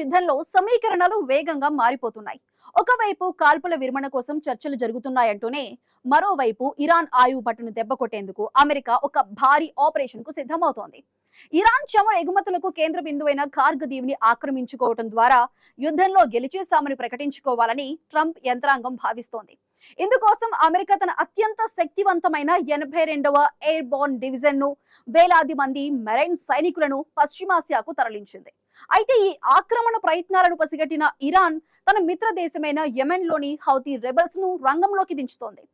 యుద్ధంలో సమీకరణాలు వేగంగా మారిపోతున్నాయి. ఒకవైపు కాల్పుల విరమణ కోసం చర్చలు జరుగుతున్నాయంటూనే మరోవైపు ఇరాన్ ఆయువు పట్టును దెబ్బకొట్టేందుకు అమెరికా ఒక భారీ ఆపరేషన్ కు సిద్ధమవుతోంది. ఇరాన్ చమురు ఎగుమతులకు కేంద్ర బిందువైన కార్గ్ దీవిని ఆక్రమించుకోవడం ద్వారా యుద్ధంలో గెలిచేస్తామని ప్రకటించుకోవాలని ట్రంప్ యంత్రాంగం భావిస్తోంది. ఇందుకోసం అమెరికా తన అత్యంత శక్తివంతమైన 82వ ఎయిర్ బోర్న్ డివిజన్ ను వేలాది మంది మెరైన్ సైనికులను పశ్చిమాసియాకు తరలించింది. అయితే ఈ ఆక్రమణ ప్రయత్నాలను పసిగట్టిన ఇరాన్ తన మిత్ర దేశమైన యెమెన్ లోని హౌతీ రెబల్స్ ను రంగంలోకి దించుతోంది.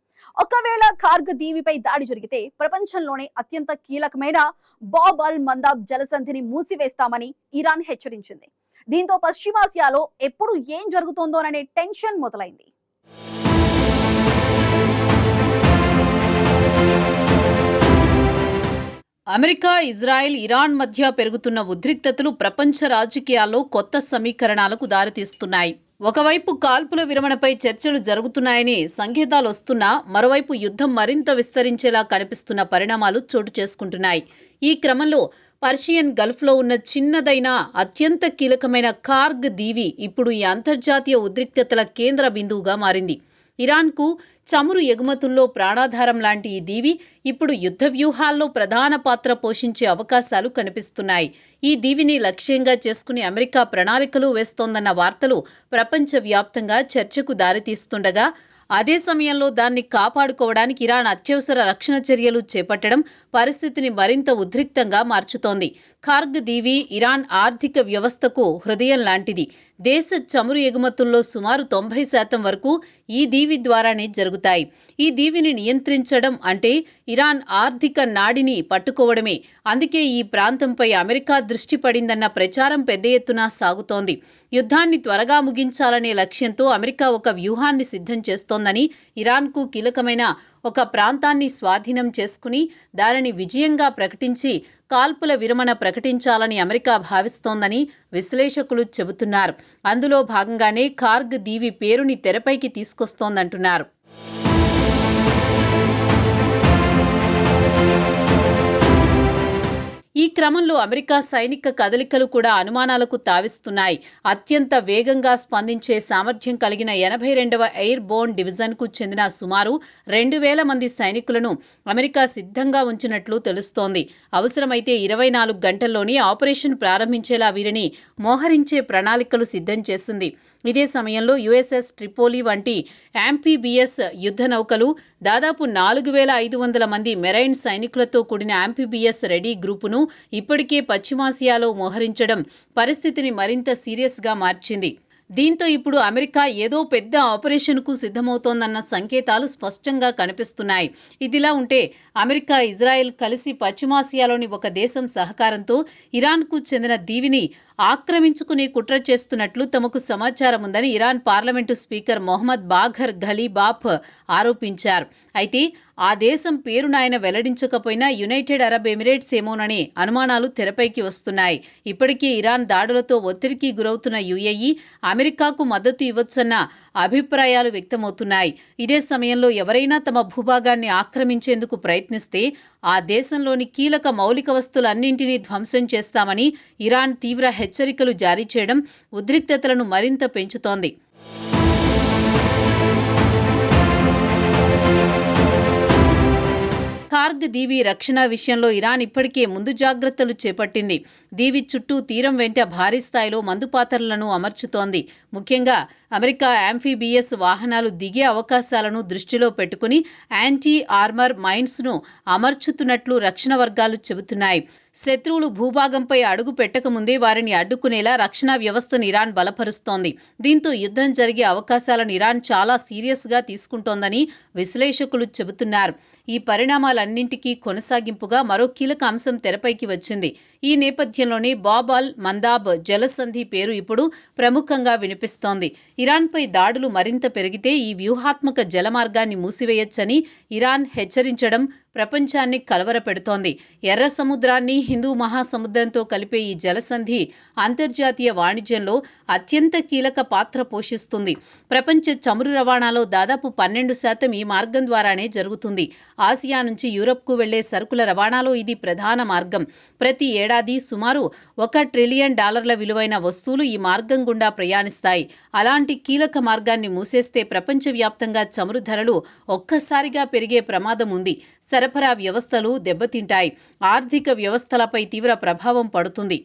ఒకవేళ కార్గ్ దీవిపై దాడి జరిగితే ప్రపంచంలోనే అత్యంత కీలకమైన బాబ్ అల్ మందాబ్ జలసంధిని మూసివేస్తామని ఇరాన్ హెచ్చరించింది. దీంతో పశ్చిమాసియాలో ఎప్పుడు ఏం జరుగుతోందోననే టెన్షన్ మొదలైంది. అమెరికా, ఇజ్రాయెల్, ఇరాన్ మధ్య పెరుగుతున్న ఉద్రిక్తతలు ప్రపంచ రాజకీయాల్లో కొత్త సమీకరణాలకు దారితీస్తున్నాయి. ఒకవైపు కాల్పుల విరమణపై చర్చలు జరుగుతున్నాయని సంకేతాలు వస్తున్నా మరోవైపు యుద్ధం మరింత విస్తరించేలా కనిపిస్తున్న పరిణామాలు చోటు చేసుకుంటున్నాయి. ఈ క్రమంలో పర్షియన్ గల్ఫ్లో ఉన్న చిన్నదైన అత్యంత కీలకమైన కార్గ్ దీవి ఇప్పుడు ఈ అంతర్జాతీయ ఉద్రిక్తతల కేంద్ర బిందువుగా మారింది. ఇరాన్కు చమురు ఎగుమతుల్లో ప్రాణాధారం లాంటి ఈ దీవి ఇప్పుడు యుద్ధ వ్యూహాల్లో ప్రధాన పాత్ర పోషించే అవకాశాలు కనిపిస్తున్నాయి. ఈ దీవిని లక్ష్యంగా చేసుకుని అమెరికా ప్రణాళికలు వేస్తోందన్న వార్తలు ప్రపంచవ్యాప్తంగా చర్చకు దారితీస్తుండగా, అదే సమయంలో దాన్ని కాపాడుకోవడానికి ఇరాన్ అత్యవసర రక్షణ చర్యలు చేపట్టడం పరిస్థితిని మరింత ఉద్రిక్తంగా మార్చుతోంది. కార్గ్ దీవి ఇరాన్ ఆర్థిక వ్యవస్థకు హృదయం లాంటిది. దేశ చమురు ఎగుమతుల్లో సుమారు 90% వరకు ఈ దీవి ద్వారానే జరుగుతాయి. ఈ దీవిని నియంత్రించడం అంటే ఇరాన్ ఆర్థిక నాడిని పట్టుకోవడమే. అందుకే ఈ ప్రాంతంపై అమెరికా దృష్టి పడిందన్న ప్రచారం పెద్ద ఎత్తున సాగుతోంది. యుద్ధాన్ని త్వరగా ముగించాలనే లక్ష్యంతో అమెరికా ఒక వ్యూహాన్ని సిద్ధం చేస్తోందని, ఇరాన్కు కీలకమైన ఒక ప్రాంతాన్ని స్వాధీనం చేసుకుని దానిని విజయంగా ప్రకటించి కాల్పుల విరమణ ప్రకటించాలని అమెరికా భావిస్తోందని విశ్లేషకులు చెబుతున్నారు. అందులో భాగంగానే కార్గ్ దీవి పేరుని తెరపైకి తీసుకొస్తోందంటున్నారు. ఈ క్రమంలో అమెరికా సైనిక కదలికలు కూడా అనుమానాలకు తావిస్తున్నాయి. అత్యంత వేగంగా స్పందించే సామర్థ్యం కలిగిన 82వ ఎయిర్ బోర్న్ డివిజన్కు చెందిన సుమారు 2000 మంది సైనికులను అమెరికా సిద్ధంగా ఉంచినట్లు తెలుస్తోంది. అవసరమైతే 24 గంటల్లోనే ఆపరేషన్ ప్రారంభించేలా వీరిని మోహరించే ప్రణాళికలు సిద్ధం చేసింది. ఇదే సమయంలో యుఎస్ఎస్ ట్రిపోలి వంటి యాంఫీబియస్ యుద్ధ నౌకలు, దాదాపు 4500 మంది మెరైన్ సైనికులతో కూడిన యాంఫీబియస్ రెడీ గ్రూపును ఇప్పటికే పశ్చిమాసియాలో మోహరించడం పరిస్థితిని మరింత సీరియస్గా మార్చింది. దీంతో ఇప్పుడు అమెరికా ఏదో పెద్ద ఆపరేషన్కు సిద్ధమవుతోందన్న సంకేతాలు స్పష్టంగా కనిపిస్తున్నాయి. ఇదిలా ఉంటే అమెరికా, ఇజ్రాయెల్ కలిసి పశ్చిమాసియాలోని ఒక దేశం సహకారంతో ఇరాన్కు చెందిన దీవిని ఆక్రమించుకునే కుట్ర చేస్తున్నట్లు తమకు సమాచారం ఉందని ఇరాన్ పార్లమెంటు స్పీకర్ మొహమ్మద్ బాఘర్ ఘలీబాఫ్ ఆరోపించారు. అయితే ఆ దేశం పేరును ఆయన వెల్లడించకపోయినా యునైటెడ్ అరబ్ ఎమిరేట్స్ ఏమోననే అనుమానాలు తెరపైకి వస్తున్నాయి. ఇప్పటికే ఇరాన్ దాడులతో ఒత్తిడికి గురవుతున్న యుఏఈ అమెరికాకు మద్దతు ఇవ్వొచ్చన్న అభిప్రాయాలు వ్యక్తమవుతున్నాయి. ఇదే సమయంలో ఎవరైనా తమ భూభాగాన్ని ఆక్రమించేందుకు ప్రయత్నిస్తే ఆ దేశంలోని కీలక మౌలిక వస్తువులన్నింటినీ ధ్వంసం చేస్తామని ఇరాన్ తీవ్ర హెచ్చరికలు జారీ చేయడం ఉద్రిక్తతలను మరింత పెంచుతోంది. కార్గ్ దీవి రక్షణ విషయంలో ఇరాన్ ఇప్పటికే ముందు జాగ్రత్తలు చేపట్టింది. దీవి చుట్టూ తీరం వెంట భారీ స్థాయిలో మందుపాత్రలను అమర్చుతోంది. ముఖ్యంగా అమెరికా యాంఫీబియస్ వాహనాలు దిగే అవకాశాలను దృష్టిలో పెట్టుకుని యాంటీ ఆర్మర్ మైన్స్ను అమర్చుతున్నట్లు రక్షణ వర్గాలు చెబుతున్నాయి. శత్రువులు భూభాగంపై అడుగు పెట్టకముందే వారిని అడ్డుకునేలా రక్షణ వ్యవస్థను ఇరాన్ బలపరుస్తోంది. దీంతో యుద్ధం జరిగే అవకాశాలను ఇరాన్ చాలా సీరియస్గా తీసుకుంటోందని విశ్లేషకులు చెబుతున్నారు. ఈ పరిణామాలన్నింటికీ కొనసాగింపుగా మరో కీలక అంశం తెరపైకి వచ్చింది. ఈ నేపథ్యంలోనే బాబ్ అల్ మందాబ్ జలసంధి పేరు ఇప్పుడు ప్రముఖంగా వినిపిస్తోంది. ఇరాన్పై దాడులు మరింత పెరిగితే ఈ వ్యూహాత్మక జలమార్గాన్ని మూసివేయొచ్చని ఇరాన్ హెచ్చరించడం ప్రపంచాన్ని కలవరపెడుతోంది. ఎర్ర సముద్రాన్ని హిందూ మహాసముద్రంతో కలిపే ఈ జలసంధి అంతర్జాతీయ వాణిజ్యంలో అత్యంత కీలక పాత్ర పోషిస్తుంది. ప్రపంచ చమురు రవాణాలో దాదాపు 12% ఈ మార్గం ద్వారానే జరుగుతుంది. ఆసియా నుంచి యూరప్కు వెళ్లే సరుకుల రవాణాలో ఇది ప్రధాన మార్గం. ప్రతి ఏడాది సుమారు $1 ట్రిలియన్ విలువైన వస్తువులు ఈ మార్గం గుండా ప్రయాణిస్తాయి. అలాంటి కీలక మార్గాన్ని మూసేస్తే ప్రపంచవ్యాప్తంగా చమురు ధరలు ఒక్కసారిగా పెరిగే ప్రమాదం ఉంది. సరఫరా వ్యవస్థలు దెబ్బతింటాయి. ఆర్థిక వ్యవస్థలపై తీవ్ర ప్రభావం పడుతుంది.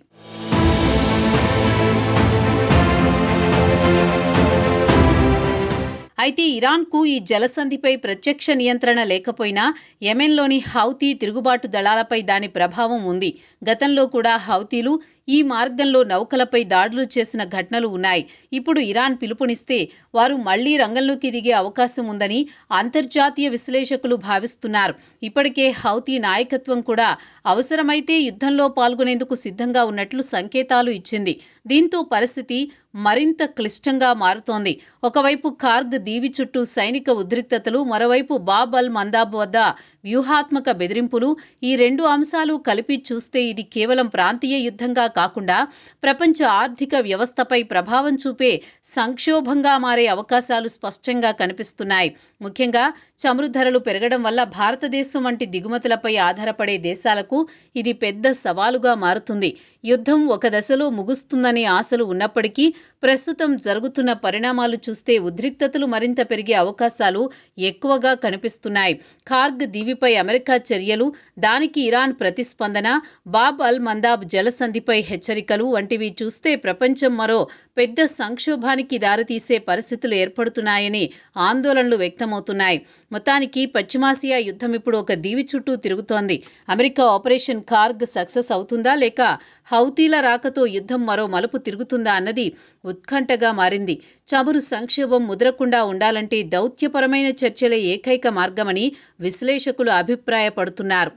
అయితే ఇరాన్కు ఈ జలసంధిపై ప్రత్యక్ష నియంత్రణ లేకపోయినా యెమెన్లోని హౌతీ తిరుగుబాటు దళాలపై దాని ప్రభావం ఉంది. గతంలో కూడా హౌతీలు ఈ మార్గంలో నౌకలపై దాడులు చేసిన ఘటనలు ఉన్నాయి. ఇప్పుడు ఇరాన్ పిలుపునిస్తే వారు మళ్లీ రంగంలోకి దిగే అవకాశం ఉందని అంతర్జాతీయ విశ్లేషకులు భావిస్తున్నారు. ఇప్పటికే హౌతీ నాయకత్వం కూడా అవసరమైతే యుద్ధంలో పాల్గొనేందుకు సిద్ధంగా ఉన్నట్లు సంకేతాలు ఇచ్చింది. దీంతో పరిస్థితి మరింత క్లిష్టంగా మారుతోంది. ఒకవైపు కార్గ్ దీవి చుట్టూ సైనిక ఉద్రిక్తతలు, మరోవైపు బాబ్ అల్ మందాబ్ వద్ద వ్యూహాత్మక బెదిరింపులు. ఈ రెండు అంశాలు కలిపి చూస్తే ఇది కేవలం ప్రాంతీయ యుద్ధంగా కాకుండా ప్రపంచ ఆర్థిక వ్యవస్థపై ప్రభావం చూపే సంక్షోభంగా మారే అవకాశాలు స్పష్టంగా కనిపిస్తున్నాయి. ముఖ్యంగా చమురు ధరలు పెరగడం వల్ల భారతదేశం వంటి దిగుమతులపై ఆధారపడే దేశాలకు ఇది పెద్ద సవాలుగా మారుతుంది. యుద్ధం ఒక దశలో ముగుస్తుందనే ఆశలు ఉన్నప్పటికీ ప్రస్తుతం జరుగుతున్న పరిణామాలు చూస్తే ఉద్రిక్తతలు మరింత పెరిగే అవకాశాలు ఎక్కువగా కనిపిస్తున్నాయి. కార్గ్ దీవిపై అమెరికా చర్యలు, దానికి ఇరాన్ ప్రతిస్పందన, బాబ్ అల్ మందాబ్ జలసంధిపై హెచ్చరికలు వంటివి చూస్తే ప్రపంచం మరో పెద్ద సంక్షోభానికి దారితీసే పరిస్థితులు ఏర్పడుతున్నాయని ఆందోళనలు వ్యక్తమవుతున్నాయి. మొత్తానికి పశ్చిమాసియా యుద్ధం ఇప్పుడు ఒక దీవి చుట్టూ తిరుగుతోంది. అమెరికా ఆపరేషన్ కార్గ్ సక్సెస్ అవుతుందా, లేక హౌతీల రాకతో యుద్ధం మరో మలుపు తిరుగుతుందా అన్నది ఉత్కంఠగా మారింది. చమురు సంక్షోభం ముదరకుండా ఉండాలంటే దౌత్యపరమైన చర్చలే ఏకైక మార్గమని విశ్లేషకులు అభిప్రాయపడుతున్నారు.